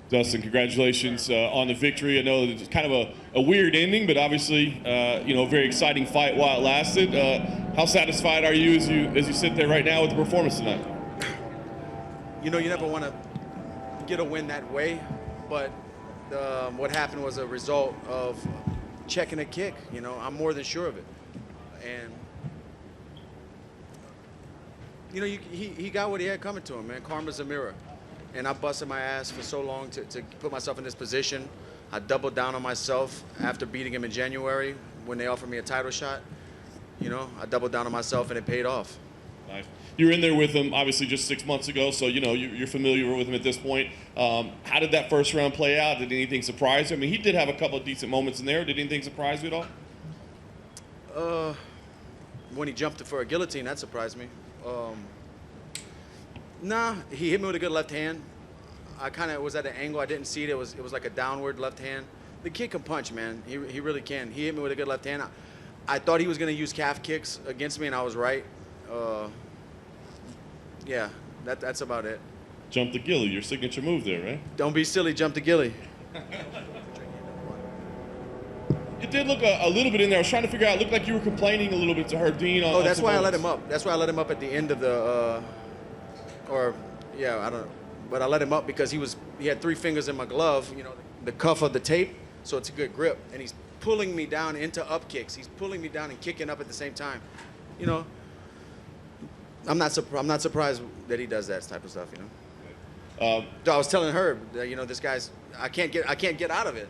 Dustin, congratulations on the victory. I know it's kind of a weird ending, but obviously, a very exciting fight while it lasted. How satisfied are you as you sit there right now with the performance tonight? You know, you never want to get a win that way, but what happened was a result of checking a kick. You know, I'm more than sure of it, and you know, he got what he had coming to him, man. Karma's a mirror. And I busted my ass for so long to put myself in this position. I doubled down on myself after beating him in January when they offered me a title shot. You know, I doubled down on myself and it paid off. Nice. You were in there with him, obviously, just 6 months ago, so you're familiar with him at this point. How did that first round play out? Did anything surprise you? I mean, he did have a couple of decent moments in there. Did anything surprise you at all? When he jumped for a guillotine, that surprised me. Nah, he hit me with a good left hand. I kind of was at an angle. I didn't see it. It was like a downward left hand. The kid can punch, man. He really can. He hit me with a good left hand. I thought he was going to use calf kicks against me, and I was right. Yeah, that's about it. Jump the ghillie, your signature move there, right? Don't be silly, jump the ghillie. It did look a little bit in there. I was trying to figure out. It looked like you were complaining a little bit to Herdine. Oh, that's why I let him up. That's why I let him up at the end of the, I don't know. But I let him up because he had 3 fingers in my glove, you know, the cuff of the tape, so it's a good grip. And he's pulling me down into up kicks. He's pulling me down and kicking up at the same time. You know, I'm not surprised that he does that type of stuff, you know. I was telling her that, you know, this guy's, I can't get out of it.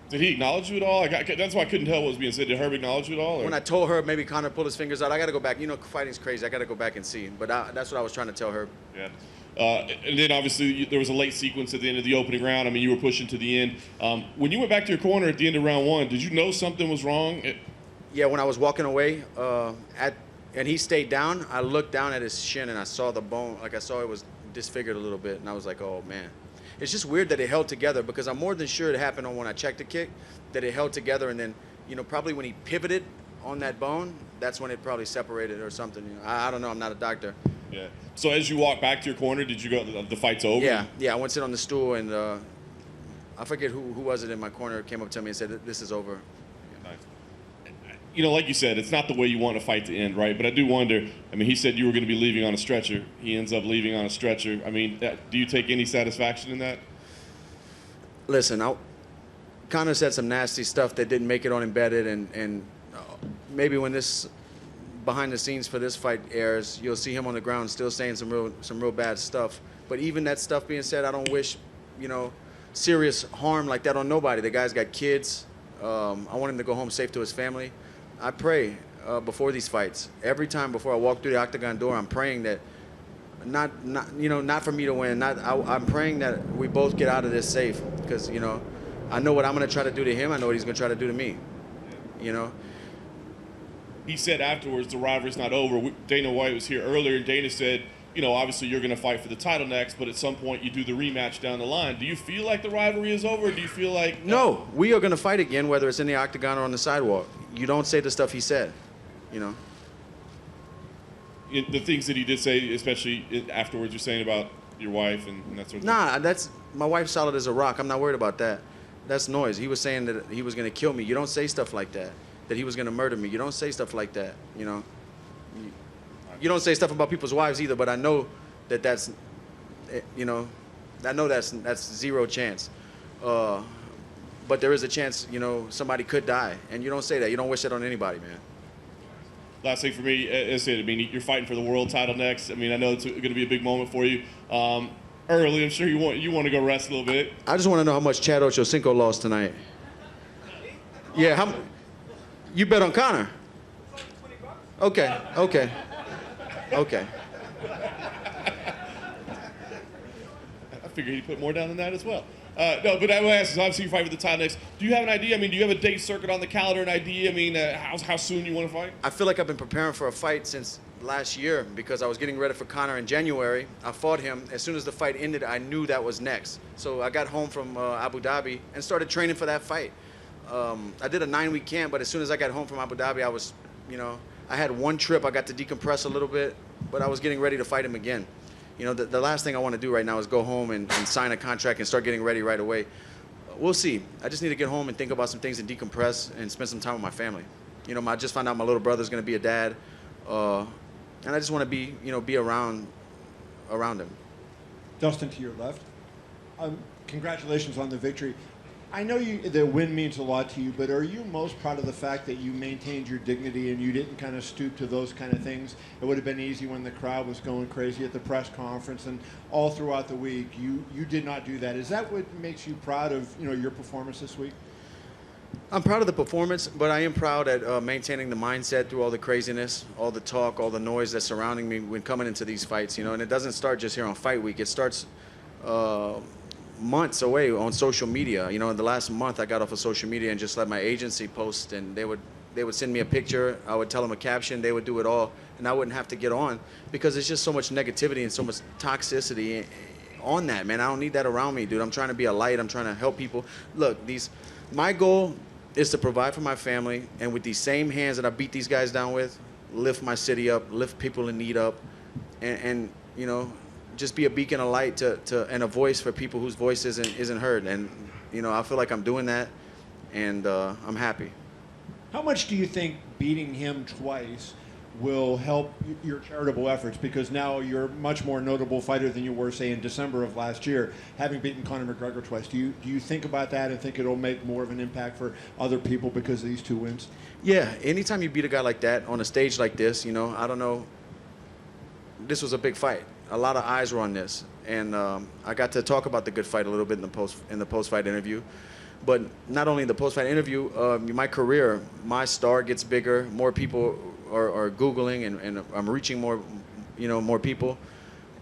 Did he acknowledge you at all? That's why I couldn't tell what was being said. Did Herb acknowledge you at all? Or? When I told her maybe Conor pulled his fingers out, I got to go back. You know, fighting's crazy. I got to go back and see. But that's what I was trying to tell her. Yeah. And then obviously there was a late sequence at the end of the opening round. I mean, you were pushing to the end. When you went back to your corner at the end of round 1, did you know something was wrong? Yeah, when I was walking away, and he stayed down, I looked down at his shin and I saw the bone. Like I saw it was disfigured a little bit, and I was like, oh man. It's just weird that it held together because I'm more than sure it happened on when I checked the kick, that it held together, and then, you know, probably when he pivoted on that bone, that's when it probably separated or something. You know, I don't know. I'm not a doctor. Yeah. So as you walk back to your corner, did you go, the fight's over? Yeah. I went to sit on the stool, and I forget who was it in my corner came up to me and said, this is over. Yeah. Nice. You know, like you said, it's not the way you want a fight to end, right? But I do wonder, I mean, he said you were going to be leaving on a stretcher. He ends up leaving on a stretcher. I mean, do you take any satisfaction in that? Listen, Conor said some nasty stuff that didn't make it on Embedded, and maybe when this behind the scenes for this fight airs, you'll see him on the ground still saying some real bad stuff. But even that stuff being said, I don't wish, you know, serious harm like that on nobody. The guy's got kids. I want him to go home safe to his family. I pray before these fights. Every time before I walk through the octagon door, I'm praying that not for me to win. I'm praying that we both get out of this safe, because, you know, I know what I'm going to try to do to him. I know what he's going to try to do to me. You know. He said afterwards the rivalry's not over. Dana White was here earlier, and Dana said, you know, obviously you're going to fight for the title next, but at some point you do the rematch down the line. Do you feel like the rivalry is over, or do you feel like... No, we are going to fight again, whether it's in the octagon or on the sidewalk. You don't say the stuff he said, you know. The things that he did say, especially afterwards, you're saying about your wife and that sort of thing? Nah, my wife's solid as a rock. I'm not worried about that. That's noise. He was saying that he was going to kill me. You don't say stuff like that, that he was going to murder me. You don't say stuff like that, you know. You don't say stuff about people's wives either, but I know that's, you know, I know that's zero chance. But there is a chance, you know, somebody could die, and you don't say that. You don't wish that on anybody, man. Last thing for me, is it. I mean, you're fighting for the world title next. I mean, I know it's going to be a big moment for you. Early, I'm sure you want to go rest a little bit. I just want to know how much Chad Ochocinco lost tonight. Yeah, you bet on Conor? Okay. I figured he'd put more down than that as well. No, but I will ask, obviously you fight for the title next. Do you have an idea? I mean, do you have a date circuit on the calendar, an idea? I mean, how soon you want to fight? I feel like I've been preparing for a fight since last year because I was getting ready for Conor in January. I fought him. As soon as the fight ended, I knew that was next. So I got home from Abu Dhabi and started training for that fight. I did a 9-week camp, but as soon as I got home from Abu Dhabi, I was, you know, I had one trip. I got to decompress a little bit, but I was getting ready to fight him again. You know, the last thing I want to do right now is go home and sign a contract and start getting ready right away. We'll see. I just need to get home and think about some things and decompress and spend some time with my family. You know, I just found out my little brother's going to be a dad, and I just want to be around him. Dustin, to your left. Congratulations on the victory. I know the win means a lot to you, but are you most proud of the fact that you maintained your dignity and you didn't kind of stoop to those kind of things? It would have been easy when the crowd was going crazy at the press conference and all throughout the week. You did not do that. Is that what makes you proud of your performance this week? I'm proud of the performance, but I am proud at maintaining the mindset through all the craziness, all the talk, all the noise that's surrounding me when coming into these fights. And it doesn't start just here on fight week. It starts months away on social media. In the last month, I got off of social media and just let my agency post, and they would send me a picture. I would tell them a caption. They would do it all, and I wouldn't have to get on because there's just so much negativity and so much toxicity on that, man. I don't need that around me, dude. I'm trying to be a light. I'm trying to help people. Look, my goal is to provide for my family, and with these same hands that I beat these guys down with, lift my city up, lift people in need up, and just be a beacon of light and a voice for people whose voice isn't heard. And I feel like I'm doing that, and I'm happy. How much do you think beating him twice will help your charitable efforts? Because now you're a much more notable fighter than you were, say, in December of last year, having beaten Conor McGregor twice. Do you think about that and think it'll make more of an impact for other people because of these two wins? Yeah, anytime you beat a guy like that on a stage like this, I don't know, this was a big fight. A lot of eyes were on this, and I got to talk about the good fight a little bit in the post-fight interview. But not only in the post-fight interview, my career, my star gets bigger. More people are Googling, and I'm reaching more people.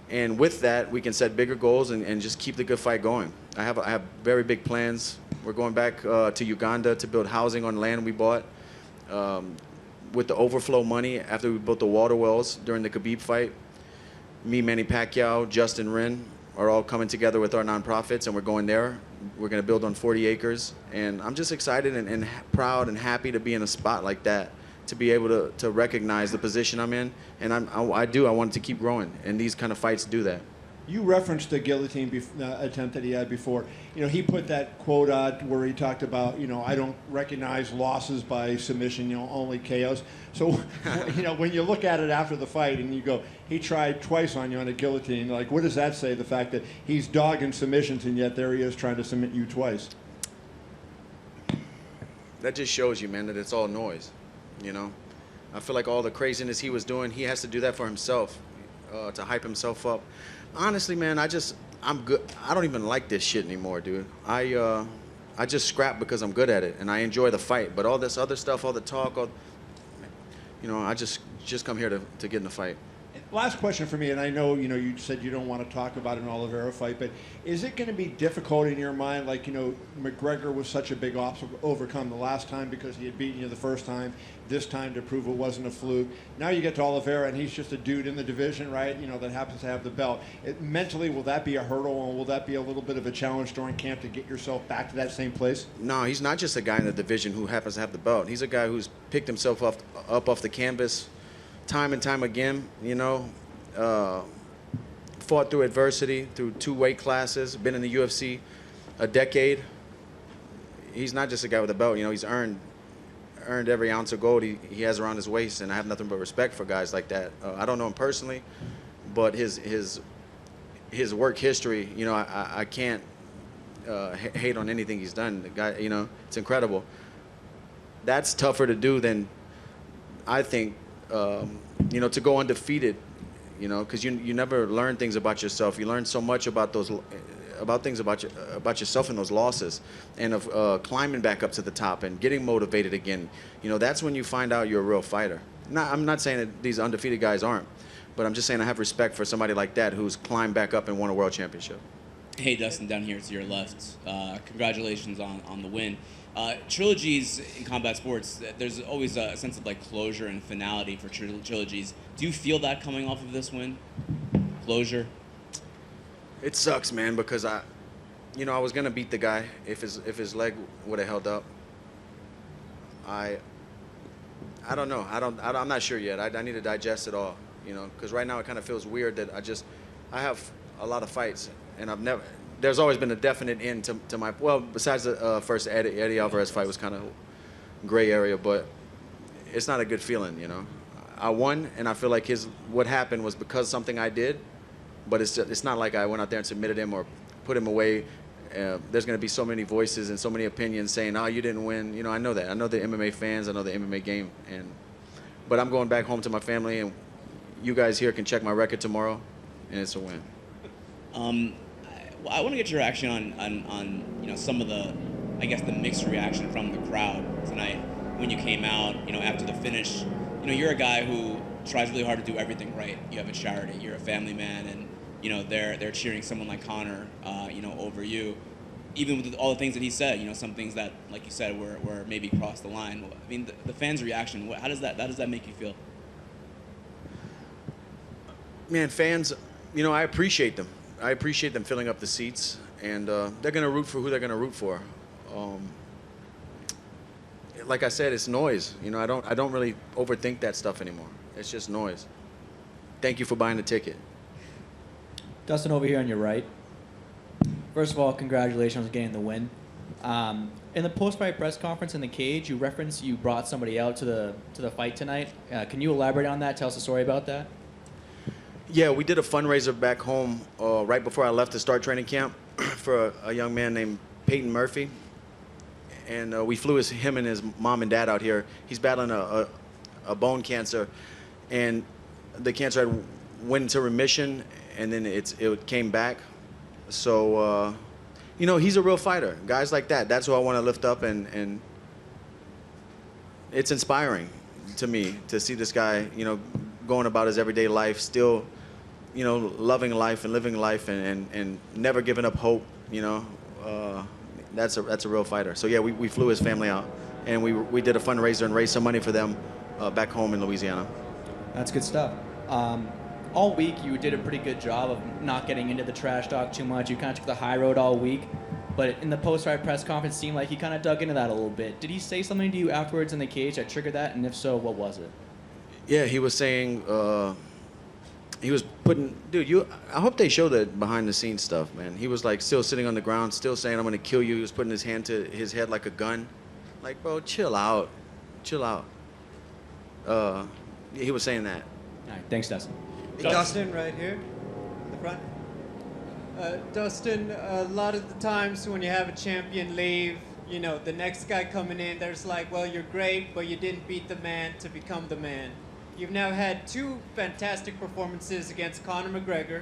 And with that, we can set bigger goals and just keep the good fight going. I have very big plans. We're going back to Uganda to build housing on land we bought. With the overflow money after we built the water wells during the Khabib fight, me, Manny Pacquiao, Justin Wren are all coming together with our nonprofits, and we're going there. We're going to build on 40 acres, and I'm just excited and proud and happy to be in a spot like that, to be able to recognize the position I'm in, and I want it to keep growing, and these kind of fights do that. You referenced the guillotine attempt that he had before. He put that quote out where he talked about, I don't recognize losses by submission, only KOs. So, when you look at it after the fight and you go, he tried twice on you on a guillotine, like, what does that say, the fact that he's dogging submissions and yet there he is trying to submit you twice? That just shows you, man, that it's all noise, I feel like all the craziness he was doing, he has to do that for himself, to hype himself up. Honestly, man, I'm good. I don't even like this shit anymore, dude. I just scrap because I'm good at it, and I enjoy the fight. But all this other stuff, all the talk, I just come here to get in the fight. Last question for me, and I know, you said you don't want to talk about an Oliveira fight, but is it going to be difficult in your mind, like, McGregor was such a big obstacle to overcome the last time because he had beaten you the first time, this time to prove it wasn't a fluke. Now you get to Oliveira, and he's just a dude in the division, right, that happens to have the belt. Mentally, will that be a hurdle, and will that be a little bit of a challenge during camp to get yourself back to that same place? No, he's not just a guy in the division who happens to have the belt. He's a guy who's picked himself up off the canvas time and time again, fought through adversity, through 2 weight classes, been in the UFC a decade. He's not just a guy with a belt, he's earned every ounce of gold he has around his waist, and I have nothing but respect for guys like that. I don't know him personally, but his work history, I can't hate on anything he's done. The guy, it's incredible. That's tougher to do than, I think, to go undefeated, because you never learn things about yourself. You learn so much about things about yourself in those losses, and of climbing back up to the top and getting motivated again. That's when you find out you're a real fighter. I'm not saying that these undefeated guys aren't, but I'm just saying I have respect for somebody like that who's climbed back up and won a world championship. Hey, Dustin, down here to your left. Congratulations on the win. Trilogies in combat sports, there's always a sense of closure and finality for trilogies. Do you feel that coming off of this win? Closure? It sucks, man, because I was gonna beat the guy if his leg would have held up. I don't know. I'm not sure yet. I need to digest it all, because right now it kind of feels weird that I have a lot of fights, and there's always been a definite end to my, well, besides the first Eddie Alvarez fight was kind of gray area, but it's not a good feeling, you know. I won, and I feel like what happened was because something I did, but it's not like I went out there and submitted him or put him away. There's going to be so many voices and so many opinions saying, "Oh, you didn't win." You know, I know that. I know the MMA fans. I know the MMA game, but I'm going back home to my family, and you guys here can check my record tomorrow, and it's a win. I want to get your reaction on you know, some of the, I guess, the mixed reaction from the crowd tonight when you came out, you know, after the finish. You know, you're a guy who tries really hard to do everything right. You have a charity. You're a family man, and you know they're cheering someone like Conor, you know, over you. Even with all the things that he said, you know, some things that, like you said, were maybe crossed the line. I mean, the fans' reaction. How does that make you feel? Man, fans, you know, I appreciate them. I appreciate them filling up the seats, and they're going to root for who they're going to root for. Like I said, it's noise. You know, I don't really overthink that stuff anymore. It's just noise. Thank you for buying the ticket. Dustin, over here on your right. First of all, congratulations on getting the win. In the post-fight press conference in the cage, you referenced you brought somebody out to the fight tonight. Can you elaborate on that? Tell us a story about that. Yeah, we did a fundraiser back home right before I left to start training camp for a young man named Peyton Murphy. And we flew him and his mom and dad out here. He's battling a bone cancer, and the cancer had went into remission, and then it came back. So, you know, he's a real fighter. Guys like that, that's who I want to lift up, and it's inspiring to me to see this guy, you know, going about his everyday life, still, you know, loving life and living life, and never giving up hope, you know. That's a real fighter. So yeah, we flew his family out, and we did a fundraiser and raised some money for them back home in Louisiana. That's good stuff. All week you did a pretty good job of not getting into the trash talk too much. You kind of took the high road all week, but in the post-fight press conference, it seemed like he kind of dug into that a little bit. Did he say something to you afterwards in the cage that triggered that, and if so, what was it? Yeah, he was saying. He was putting, dude, I hope they show the behind the scenes stuff, man. He was like still sitting on the ground, still saying, "I'm gonna kill you." He was putting his hand to his head like a gun. Like, bro, chill out. Chill out. He was saying that. All right, thanks, Dustin. Dustin, right here, in the front. Dustin, a lot of the times when you have a champion leave, you know, the next guy coming in, there's like, well, you're great, but you didn't beat the man to become the man. You've now had 2 fantastic performances against Conor McGregor.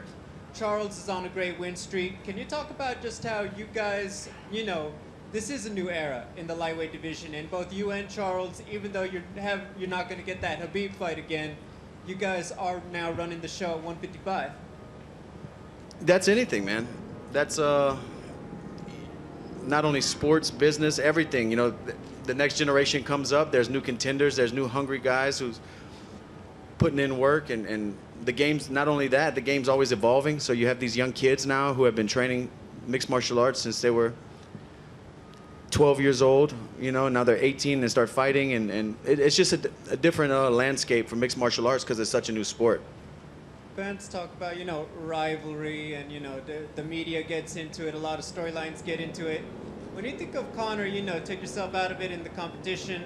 Charles is on a great win streak. Can you talk about just how you guys, you know, this is a new era in the lightweight division, and both you and Charles, even though you're not going to get that Khabib fight again, you guys are now running the show at 155. That's anything, man. That's not only sports, business, everything. You know, the next generation comes up. There's new contenders. There's new hungry guys who's putting in work, and the game's not only that, the game's always evolving. So you have these young kids now who have been training mixed martial arts since they were 12 years old, you know, now they're 18 and start fighting, and it's just a different landscape for mixed martial arts because it's such a new sport. Fans talk about, you know, rivalry, and, you know, the media gets into it, a lot of storylines get into it. When you think of Conor, you know, take yourself out of it in the competition,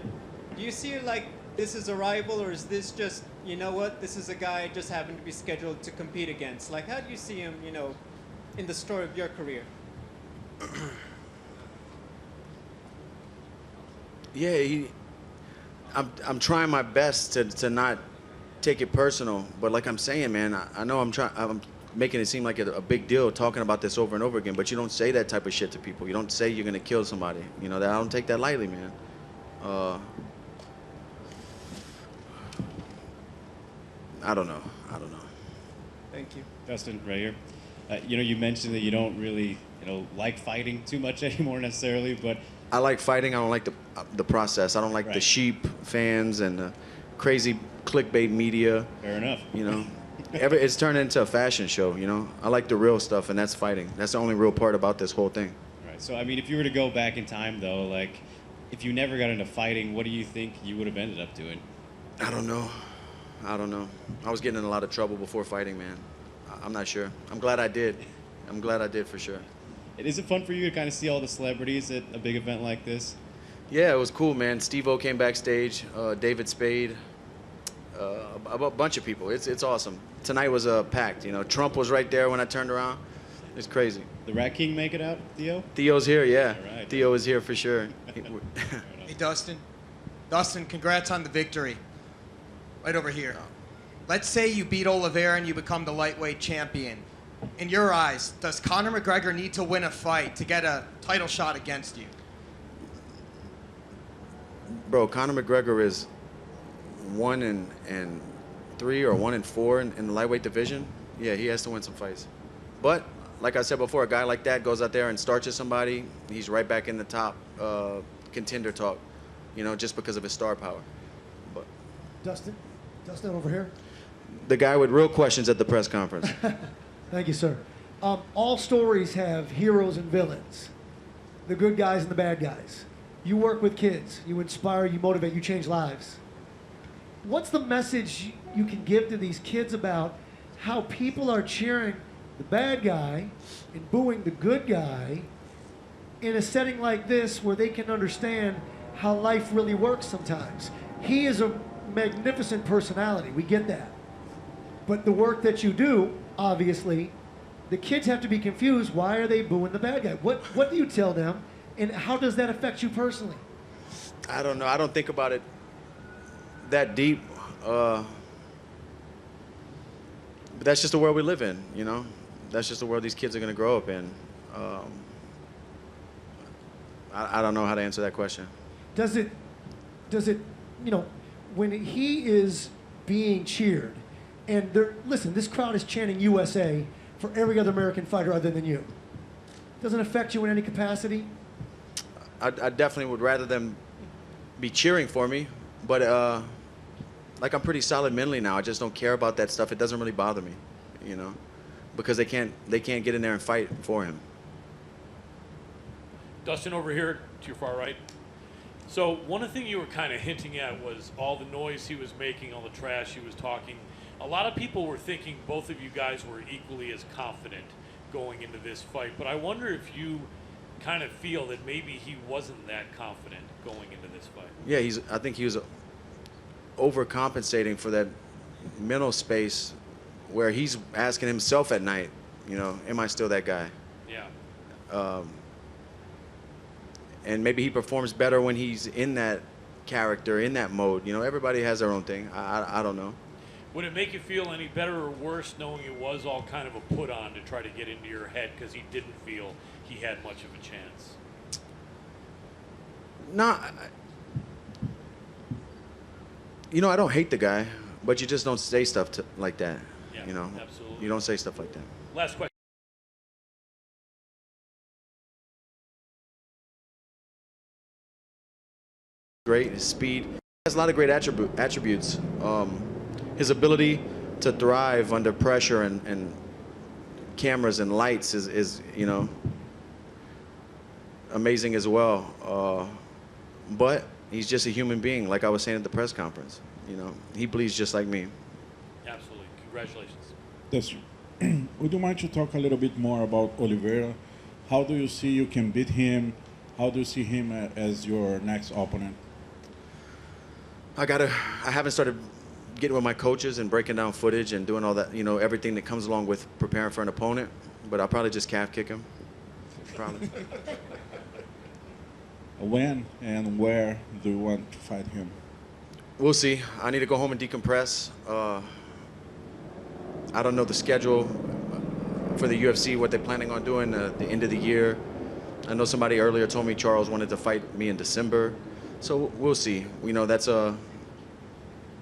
do you see it like this is a rival, or is this just, you know what, this is a guy I just happened to be scheduled to compete against? Like, how do you see him, you know, in the story of your career? Yeah, I'm trying my best to not take it personal, but like I'm saying, man, I know I'm making it seem like a big deal talking about this over and over again, but you don't say that type of shit to people. You don't say you're gonna kill somebody. You know, that I don't take that lightly, man. I don't know. Thank you. Dustin, right here. You know, you mentioned that you don't really, you know, like fighting too much anymore necessarily, but I like fighting. I don't like the process. I don't like the Right. sheep fans and the crazy clickbait media. fair enough. You know, it's turned into a fashion show. You know, I like the real stuff, and that's fighting. That's the only real part about this whole thing. Right. So, I mean, if you were to go back in time, though, like, if you never got into fighting, what do you think you would have ended up doing? I don't know. I was getting in a lot of trouble before fighting, man. I'm not sure. I'm glad I did. I'm glad I did for sure. Is it fun for you to kind of see all the celebrities at a big event like this? Yeah, it was cool, man. Steve-O came backstage, David Spade, a bunch of people. It's awesome. Tonight was packed. You know, Trump was right there when I turned around. It's crazy. The Rat King make it out, Theo? Theo's here, yeah. All right. Theo is here for sure. Hey, Dustin. Dustin, congrats on the victory. Right over here. Let's say you beat Oliveira and you become the lightweight champion. In your eyes, does Conor McGregor need to win a fight to get a title shot against you? Bro, Conor McGregor is 1-3 or 1-4 in the lightweight division. Yeah, he has to win some fights. But like I said before, a guy like that goes out there and starches somebody, he's right back in the top contender talk, you know, just because of his star power. But Dustin over here. the guy with real questions at the press conference. Thank you, sir. All stories have heroes and villains, the good guys and the bad guys. You work with kids. You inspire, you motivate, you change lives. What's the message you can give to these kids about how people are cheering the bad guy and booing the good guy in a setting like this where they can understand how life really works sometimes? He is a magnificent personality. We get that. But the work that you do, obviously, the kids have to be confused. Why are they booing the bad guy? What do you tell them, and how does that affect you personally? I don't know. I don't think about it that deep. But that's just the world we live in, you know? That's just the world these kids are going to grow up in. I don't know how to answer that question. Does it, you know, when he is being cheered, and listen, this crowd is chanting USA for every other American fighter other than you. Doesn't affect you in any capacity? I definitely would rather them be cheering for me, but like I'm pretty solid mentally now. I just don't care about that stuff. It doesn't really bother me, you know, because they can't get in there and fight for him. Dustin, over here to your far right. So one thing you were kind of hinting at was all the noise he was making, all the trash he was talking. A lot of people were thinking both of you guys were equally as confident going into this fight, but I wonder if you kind of feel that maybe he wasn't that confident going into this fight. Yeah, I think he was overcompensating for that mental space where he's asking himself at night, you know, am I still that guy? Yeah. And maybe he performs better when he's in that character, in that mode. You know, everybody has their own thing. I don't know. Would it make you feel any better or worse knowing it was all kind of a put on to try to get into your head because he didn't feel he had much of a chance? No, you know, I don't hate the guy, but you just don't say stuff like that. Yeah, you know, absolutely. You don't say stuff like that. Last question. Great, his speed. He has a lot of great attributes. His ability to thrive under pressure and cameras and lights is you know, amazing as well. But he's just a human being, like I was saying at the press conference. You know, he bleeds just like me. Absolutely. Congratulations. Dustin, would you mind to talk a little bit more about Oliveira? How do you see you can beat him? How do you see him as your next opponent? I haven't started getting with my coaches and breaking down footage and doing all that, you know, everything that comes along with preparing for an opponent. But I'll probably just calf kick him. Probably. When and where do you want to fight him? We'll see. I need to go home and decompress. I don't know the schedule for the UFC, what they're planning on doing at the end of the year. I know somebody earlier told me Charles wanted to fight me in December. So we'll see. You know,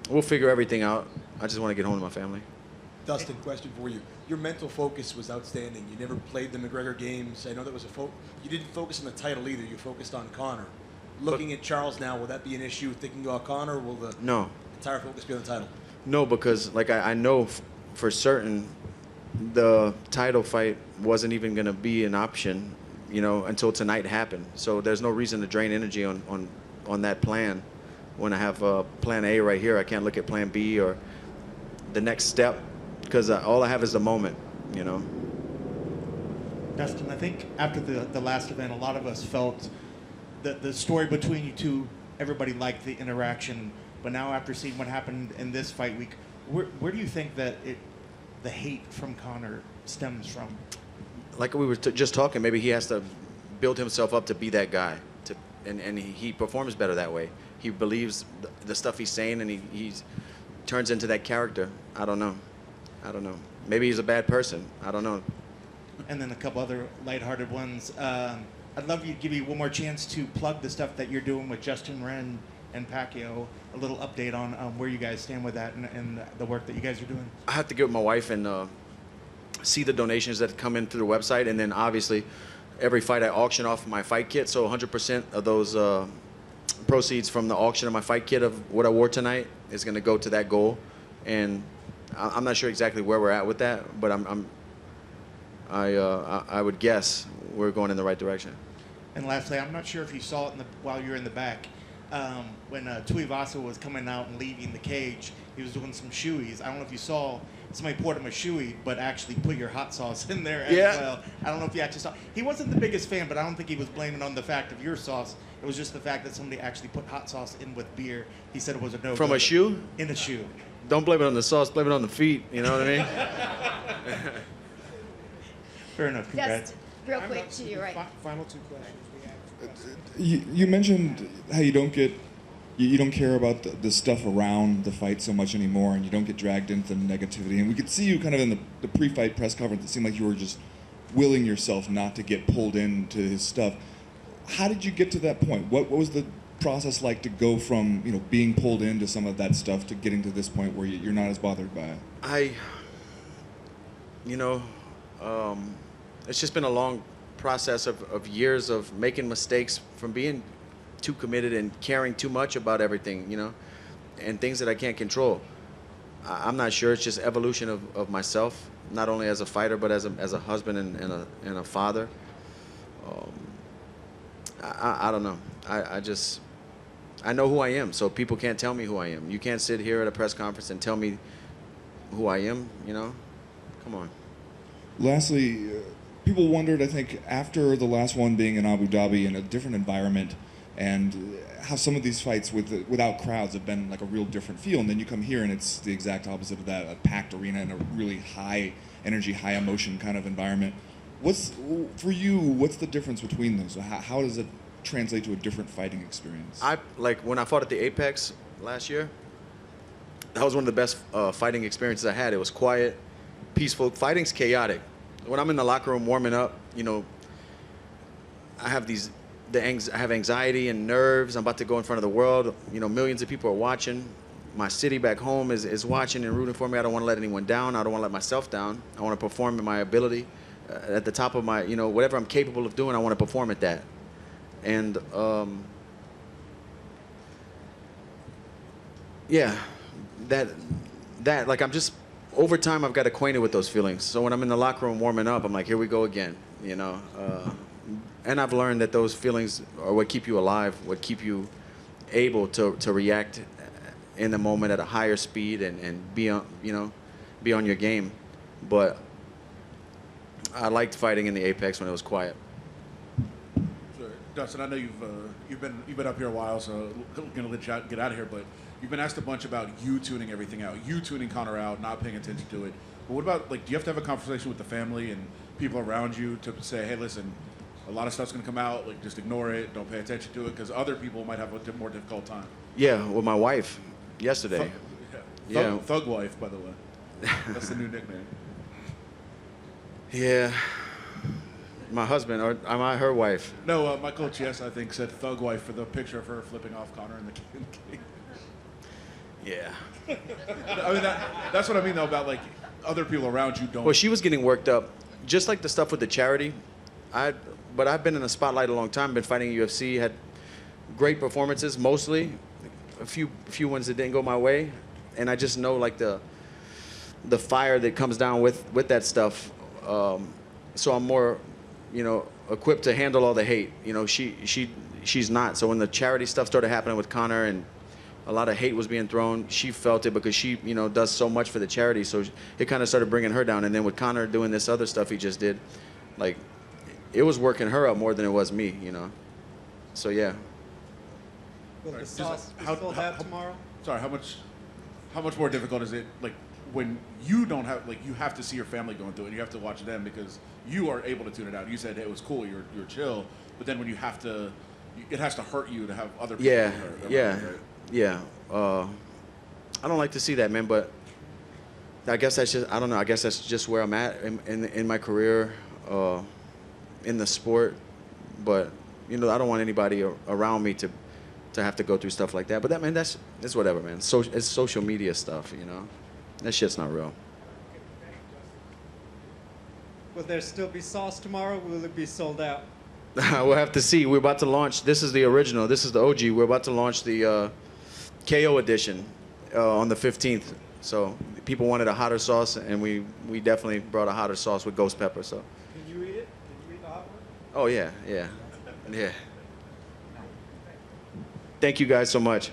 we'll figure everything out. I just want to get home to my family. Dustin, question for you. Your mental focus was outstanding. You never played the McGregor games. I know that was you didn't focus on the title either. You focused on Conor. Looking at Charles now, will that be an issue thinking about Conor, or will the entire focus be on the title? No, because like I know for certain the title fight wasn't even going to be an option, you know, until tonight happened. So there's no reason to drain energy on that plan. When I have plan A right here, I can't look at plan B or the next step because all I have is the moment. you know. Dustin, I think after the last event, a lot of us felt that the story between you two, everybody liked the interaction. But now after seeing what happened in this fight week, where do you think that the hate from Conor stems from? Like we were just talking, maybe he has to build himself up to be that guy. And he performs better that way. He believes the stuff he's saying, and he turns into that character. I don't know. Maybe he's a bad person. I don't know. And then a couple other lighthearted ones. I'd love to give you one more chance to plug the stuff that you're doing with Justin Wren and Pacquiao. A little update on where you guys stand with that and the work that you guys are doing. I have to get with my wife and see the donations that come in through the website, and then obviously every fight I auction off my fight kit. So 100% of those proceeds from the auction of my fight kit of what I wore tonight is going to go to that goal. And I'm not sure exactly where we're at with that, but I would guess we're going in the right direction. And lastly, I'm not sure if you saw it while you were in the back. When Tuivasa was coming out and leaving the cage, he was doing some shoeys. I don't know if you saw somebody poured him a shoey, but actually put your hot sauce in there as well. I don't know if you actually saw. He wasn't the biggest fan, but I don't think he was blaming on the fact of your sauce. It was just the fact that somebody actually put hot sauce in with beer. He said it was a no. From a shoe? In a shoe. Don't blame it on the sauce. Blame it on the feet. You know what I mean? Fair enough. Congrats. Just real quick to you, right? Final two questions we have. You mentioned how you don't care about the stuff around the fight so much anymore, and you don't get dragged into the negativity. And we could see you kind of in the pre-fight press conference. It seemed like you were just willing yourself not to get pulled into his stuff. How did you get to that point? What was the process like to go from being pulled into some of that stuff to getting to this point where you're not as bothered by it? It's just been a long process of years of making mistakes, from being too committed and caring too much about everything, and things that I can't control. I'm not sure. It's just evolution of myself, not only as a fighter, but as a husband and a father. I don't know. I know who I am, so people can't tell me who I am. You can't sit here at a press conference and tell me who I am, Come on. Lastly, people wondered, I think, after the last one being in Abu Dhabi in a different environment, and how some of these fights without crowds have been like a real different feel, and then you come here and it's the exact opposite of that, a packed arena in a really high energy, high emotion kind of environment. For you, what's the difference between those? How does it translate to a different fighting experience? When I fought at the Apex last year, that was one of the best fighting experiences I had. It was quiet, peaceful. Fighting's chaotic. When I'm in the locker room warming up, I have I have anxiety and nerves. I'm about to go in front of the world. Millions of people are watching. My city back home is watching and rooting for me. I don't want to let anyone down. I don't want to let myself down. I want to perform in my ability. At the top of my, whatever I'm capable of doing, I want to perform at that. And like I'm just, over time I've got acquainted with those feelings. So when I'm in the locker room warming up, I'm like, here we go again, and I've learned that those feelings are what keep you alive, what keep you able to react in the moment at a higher speed and be on your game. But I liked fighting in the Apex when it was quiet. Sure. Dustin, I know you've been up here a while, so I'm gonna let you get out of here. But you've been asked a bunch about you tuning everything out, you tuning Conor out, not paying attention to it. But what about, do you have to have a conversation with the family and people around you to say, hey, listen, a lot of stuff's gonna come out, just ignore it, don't pay attention to it, because other people might have a more difficult time. Yeah, with my wife yesterday. Thug wife, by the way. That's the new nickname. Yeah. My husband, or am I her wife? No, my coach, yes, I think, said thug wife for the picture of her flipping off Conor in the cage. Yeah. I mean, that's what I mean, though, about, other people around you don't. Well, she was getting worked up, just like the stuff with the charity. But I've been in the spotlight a long time, been fighting UFC, had great performances, mostly. A few ones that didn't go my way. And I just know, the fire that comes down with that stuff. So I'm more, equipped to handle all the hate. She's not. So when the charity stuff started happening with Conor and a lot of hate was being thrown. She felt it because she, does so much for the charity. So it kind of started bringing her down. And then with Conor doing this other stuff he just did, like, it was working her up more than it was me, So yeah. Will the Just sauce be sold out tomorrow? Sorry, how much more difficult is it, like, when you don't have, like, you have to see your family going through it, and you have to watch them because you are able to tune it out. You said it was cool, you're chill, but then when you have to, it has to hurt you to have other people Yeah, hurt. yeah, Right? yeah. I don't like to see that, man, but I guess that's just, I don't know, I guess that's just where I'm at in my career, in the sport. But, I don't want anybody around me to have to go through stuff like that. But that's whatever, man. So it's social media stuff, That shit's not real. Will there still be sauce tomorrow? Or will it be sold out? We'll have to see. We're about to launch. This is the original. This is the OG. We're about to launch the KO edition on the 15th. So people wanted a hotter sauce, and we definitely brought a hotter sauce with ghost pepper. So. Can you eat it? Can you eat the hot one? Oh yeah, yeah, yeah. Thank you guys so much.